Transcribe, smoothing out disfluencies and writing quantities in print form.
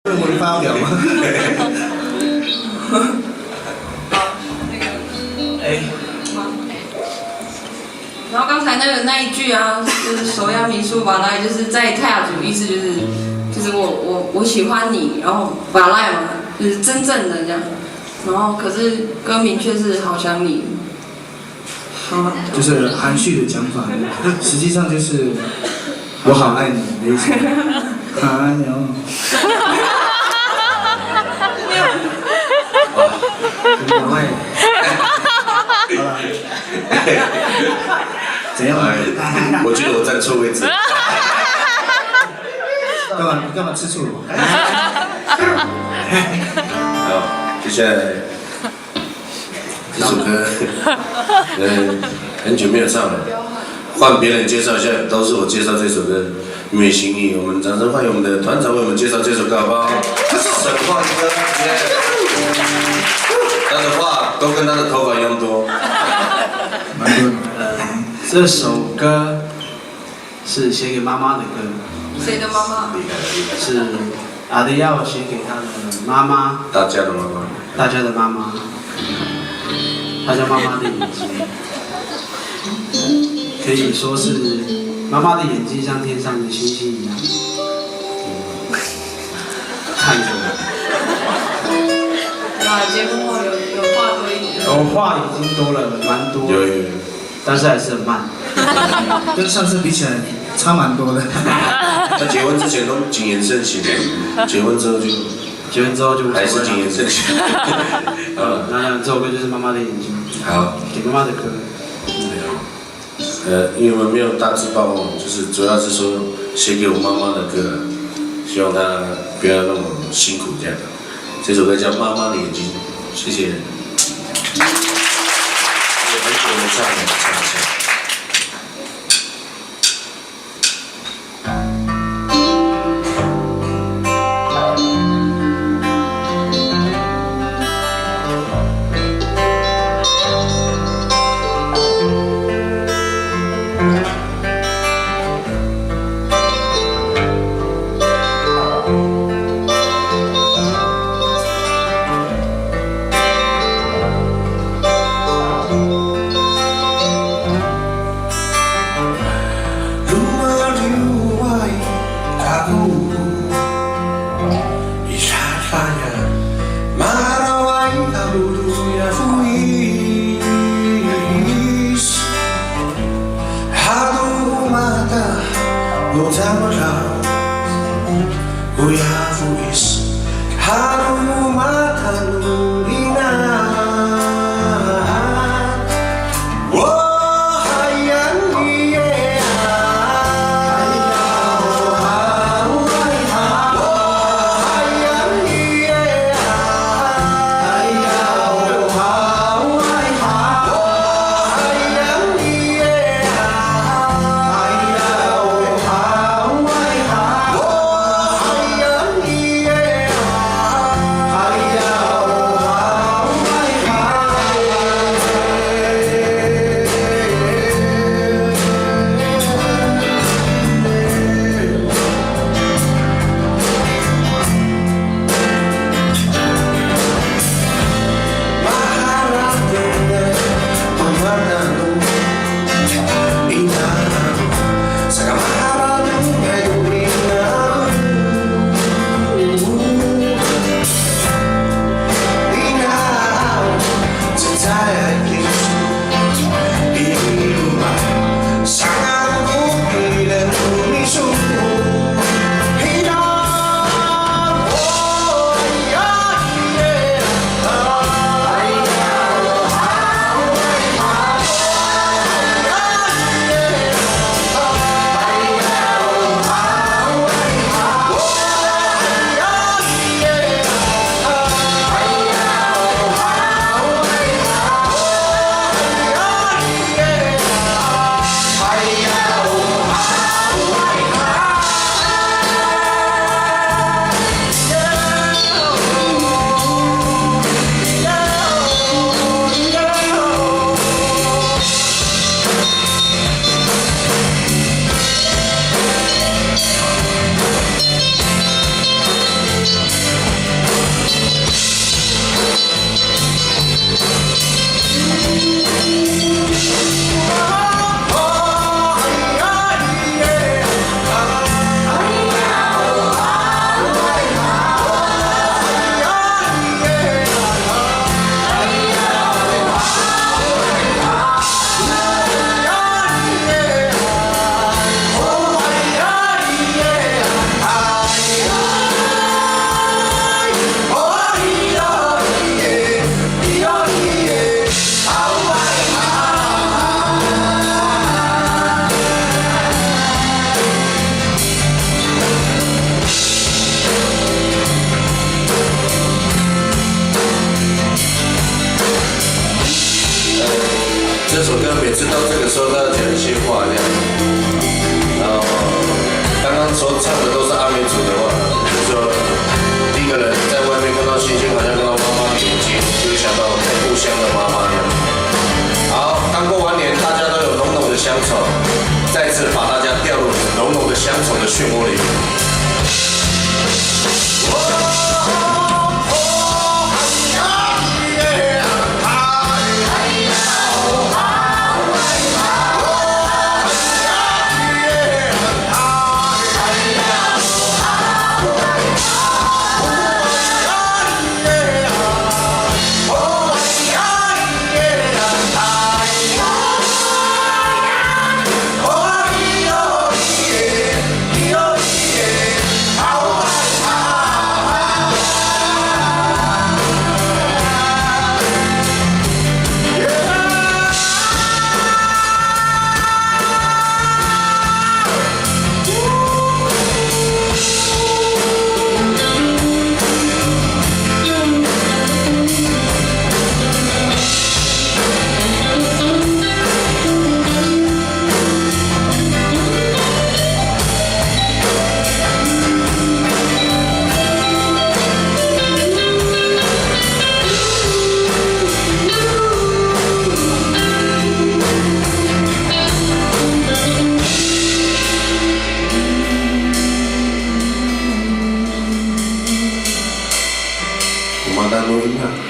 我的发表吗？好，那个，然后刚才那一句啊，就是手压民宿巴赖，就是在泰雅族意思就是我喜欢你，然后巴赖嘛，就是真正的这样。然后可是歌名却是好想你。就是含蓄的讲法，实际上就是我好爱你的意思。哎呦。两位，好了，怎样？我觉得我站错位置。干嘛吃醋？好，接下来这首歌，很久没有唱了，换别人介绍一下，都是我介绍这首歌。因为心意，我们掌声欢迎我们的团长为我们介绍这首歌，好不好？沈焕哥，他的话都跟他的头发一样多。蛮多。这首歌是写给妈妈的歌。谁的妈妈？是阿迪亚写给他的妈妈。大家的妈妈。大家的妈妈。她叫妈妈的眼睛，可以说是妈妈的眼睛像天上的星星一样，看着我。啊，结婚后有话多一点。我话已经多了，蛮多。有。但是还是很慢。跟上次比起来差蛮多的。他结婚之前都谨言慎行，结婚之后就还是谨言慎行。那这首歌就是妈妈的眼睛。好，给妈妈的歌。因为我们没有大字报哦，就是主要是说写给我妈妈的歌，希望她不要那么辛苦这样。这首歌叫《妈妈的眼睛》，谢谢。也很久没唱了，唱一下。到这个时候，他要讲一些话这样。然后刚刚所唱的都是阿美族的话，就是说一个人在外面看到星星，好像看到妈妈的眼睛，就会想到在故乡的妈妈这样。好，刚过完年，大家都有浓浓的乡愁，再次把大家掉入浓浓的乡愁的漩涡里。我妈在录音啊。